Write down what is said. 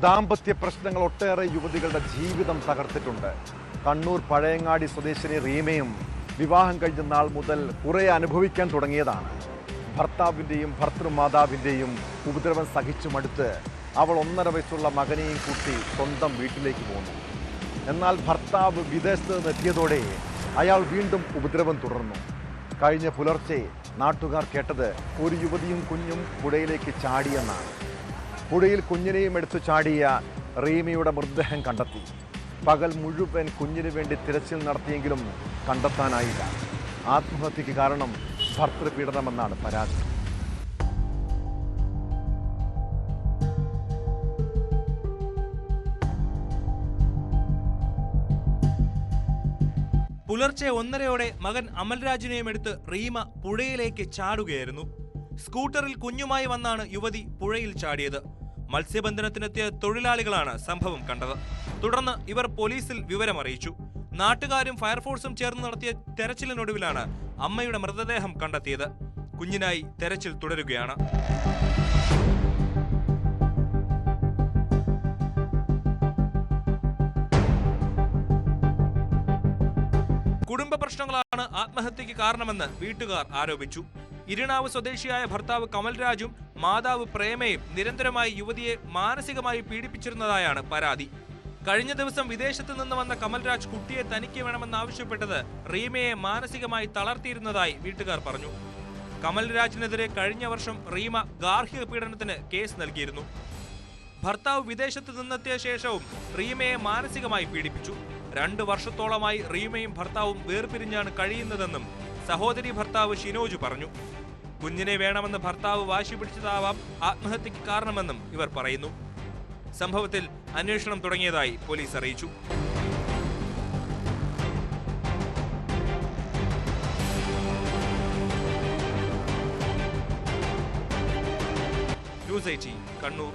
ദാമ്പത്യ പ്രശ്നങ്ങൾ ഒട്ടേറെ യുവതികളുടെ ജീവിതം തകർത്തിട്ടുണ്ട്. കണ്ണൂർ പഴയങ്ങാടി സ്വദേശിനി റീമയും വിവാഹം കഴിഞ്ഞ നാൾ മുതൽ കുറെ അനുഭവിക്കാൻ തുടങ്ങിയതാണ്. ഭർത്താവിൻ്റെയും ഭർത്തൃമാതാവിൻ്റെയും ഉപദ്രവം സഹിച്ചു മടുത്ത് അവൾ 1.5 വയസ്സുള്ള മകനെയും കൂട്ടി സ്വന്തം വീട്ടിലേക്ക് പോന്നു. എന്നാൽ ഭർത്താവ് വിദേശത്ത് നിന്നെത്തിയതോടെ അയാൾ വീണ്ടും ഉപദ്രവം തുടർന്നു. കഴിഞ്ഞ പുലർച്ചെ നാട്ടുകാർ കേട്ടത് ഒരു യുവതിയും കുഞ്ഞും പുഴയിലേക്ക് ചാടിയെന്നാണ്. പുഴയിൽ കുഞ്ഞിനെയും എടുത്തു ചാടിയ റീമയുടെ മൃതദേഹം കണ്ടെത്തി. പകൽ മുഴുവൻ കുഞ്ഞിനു വേണ്ടി തിരച്ചിൽ നടത്തിയെങ്കിലും കണ്ടെത്താനായില്ല. ആത്മഹത്യക്ക് കാരണം ഭർതൃപീഡനമെന്നാണ് പരാതി. പുലർച്ചെ 1:30 മകൻ അമൽരാജിനെയും എടുത്ത് റീമ പുഴയിലേക്ക് ചാടുകയായിരുന്നു. സ്കൂട്ടറിൽ കുഞ്ഞുമായി വന്നാണ് യുവതി പുഴയിൽ ചാടിയത്. മത്സ്യബന്ധനത്തിനെത്തിയ തൊഴിലാളികളാണ് സംഭവം കണ്ടത്. തുടർന്ന് ഇവർ പോലീസിൽ വിവരമറിയിച്ചു. നാട്ടുകാരും ഫയർഫോഴ്സും ചേർന്ന് നടത്തിയ തെരച്ചിലിനൊടുവിലാണ് അമ്മയുടെ മൃതദേഹം കണ്ടെത്തിയത്. കുഞ്ഞിനായി തെരച്ചിൽ തുടരുകയാണ്. കുടുംബ പ്രശ്നങ്ങളാണ് ആത്മഹത്യക്ക് കാരണമെന്ന് വീട്ടുകാർ ആരോപിച്ചു. ഇരിണാവ് സ്വദേശിയായ ഭർത്താവ് കമൽരാജും മാതാവ് പ്രേമയും നിരന്തരമായി യുവതിയെ മാനസികമായി പീഡിപ്പിച്ചിരുന്നതായാണ് പരാതി. കഴിഞ്ഞ ദിവസം വിദേശത്ത് നിന്ന് വന്ന കമൽരാജ് കുട്ടിയെ തനിക്ക് വേണമെന്നാവശ്യപ്പെട്ടത് റീമയെ മാനസികമായി തളർത്തിയിരുന്നതായി വീട്ടുകാർ പറഞ്ഞു. കമൽരാജിനെതിരെ കഴിഞ്ഞ വർഷം റീമ ഗാർഹിക പീഡനത്തിന് കേസ് നൽകിയിരുന്നു. ഭർത്താവ് വിദേശത്ത് നിന്നെത്തിയ ശേഷവും റീമയെ മാനസികമായി പീഡിപ്പിച്ചു. 2 വർഷത്തോളമായി റീമയും ഭർത്താവും വേർപിരിഞ്ഞാണ് കഴിയുന്നതെന്നും സഹോദരി ഭർത്താവ് ഷിനോജ് പറഞ്ഞു. കുഞ്ഞിനെ വേണമെന്ന് ഭർത്താവ് വാശി പിടിച്ചതാവാം ആത്മഹത്യക്ക് കാരണമെന്നും ഇവർ പറയുന്നു. സംഭവത്തിൽ അന്വേഷണം തുടങ്ങിയതായി പോലീസ് അറിയിച്ചു. ന്യൂസ് 18 കണ്ണൂർ.